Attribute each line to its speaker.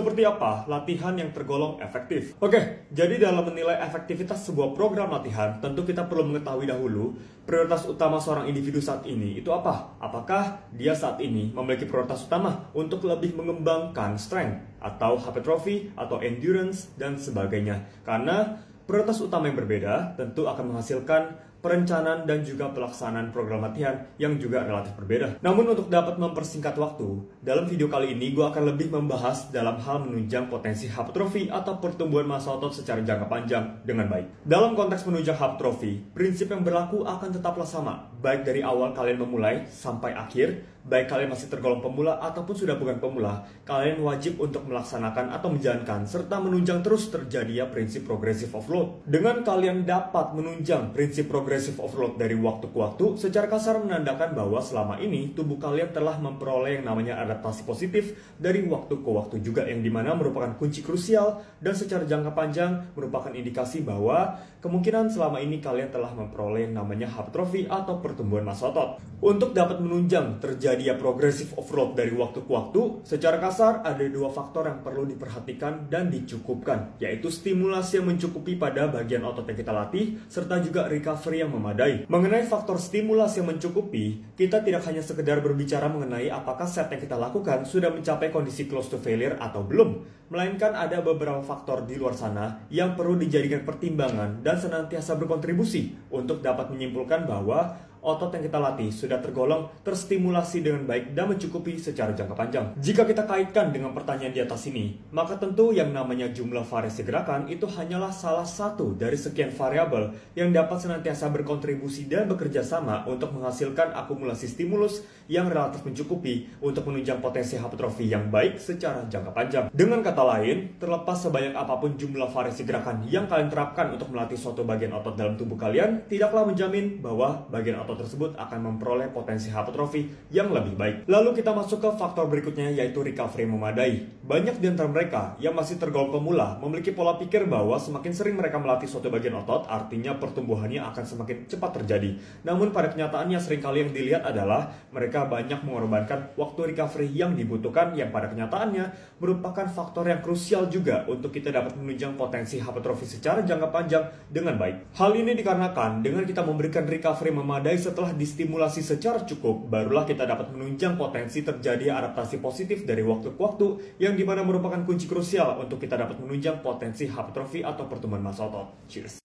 Speaker 1: Seperti apa latihan yang tergolong efektif? Oke, jadi dalam menilai efektivitas sebuah program latihan, tentu kita perlu mengetahui dahulu prioritas utama seorang individu saat ini itu apa? Apakah dia saat ini memiliki prioritas utama untuk lebih mengembangkan strength atau hypertrophy atau endurance dan sebagainya? Karena prioritas utama yang berbeda tentu akan menghasilkan perencanaan dan juga pelaksanaan program latihan yang juga relatif berbeda. Namun untuk dapat mempersingkat waktu, dalam video kali ini gue akan lebih membahas dalam hal menunjang potensi hypertrophy atau pertumbuhan massa otot secara jangka panjang dengan baik. Dalam konteks menunjang hypertrophy, prinsip yang berlaku akan tetaplah sama, baik dari awal kalian memulai sampai akhir, baik kalian masih tergolong pemula ataupun sudah bukan pemula, kalian wajib untuk melaksanakan atau menjalankan serta menunjang terus terjadinya prinsip progressive overload. Dengan kalian dapat menunjang prinsip progressive overload dari waktu ke waktu, secara kasar menandakan bahwa selama ini tubuh kalian telah memperoleh yang namanya adaptasi positif dari waktu ke waktu juga, yang dimana merupakan kunci krusial dan secara jangka panjang merupakan indikasi bahwa kemungkinan selama ini kalian telah memperoleh yang namanya hypertrophy atau pertumbuhan massa otot. Untuk dapat menunjang terjadinya progressive overload dari waktu ke waktu, secara kasar ada dua faktor yang perlu diperhatikan dan dicukupkan, yaitu stimulasi yang mencukupi pada bagian otot yang kita latih, serta juga recovery yang memadai. Mengenai faktor stimulasi yang mencukupi, kita tidak hanya sekedar berbicara mengenai apakah set yang kita lakukan sudah mencapai kondisi close to failure atau belum, melainkan ada beberapa faktor di luar sana yang perlu dijadikan pertimbangan dan senantiasa berkontribusi untuk dapat menyimpulkan bahwa otot yang kita latih sudah tergolong terstimulasi dengan baik dan mencukupi secara jangka panjang. Jika kita kaitkan dengan pertanyaan di atas ini, maka tentu yang namanya jumlah variasi gerakan itu hanyalah salah satu dari sekian variabel yang dapat senantiasa berkontribusi dan bekerja sama untuk menghasilkan akumulasi stimulus yang relatif mencukupi untuk menunjang potensi hypertrophy yang baik secara jangka panjang. Dengan kata lain, terlepas sebanyak apapun jumlah variasi gerakan yang kalian terapkan untuk melatih suatu bagian otot dalam tubuh kalian, tidaklah menjamin bahwa bagian otot tersebut akan memperoleh potensi hypertrophy yang lebih baik. Lalu kita masuk ke faktor berikutnya, yaitu recovery yang memadai. Banyak di antara mereka yang masih tergolong pemula memiliki pola pikir bahwa semakin sering mereka melatih suatu bagian otot, artinya pertumbuhannya akan semakin cepat terjadi. Namun pada kenyataannya seringkali yang dilihat adalah mereka banyak mengorbankan waktu recovery yang dibutuhkan, yang pada kenyataannya merupakan faktor yang krusial juga untuk kita dapat menunjang potensi hypertrophy secara jangka panjang dengan baik. Hal ini dikarenakan dengan kita memberikan recovery memadai setelah distimulasi secara cukup, barulah kita dapat menunjang potensi terjadi adaptasi positif dari waktu ke waktu, yang dimana merupakan kunci krusial untuk kita dapat menunjang potensi hypertrophy atau pertumbuhan massa otot. Cheers!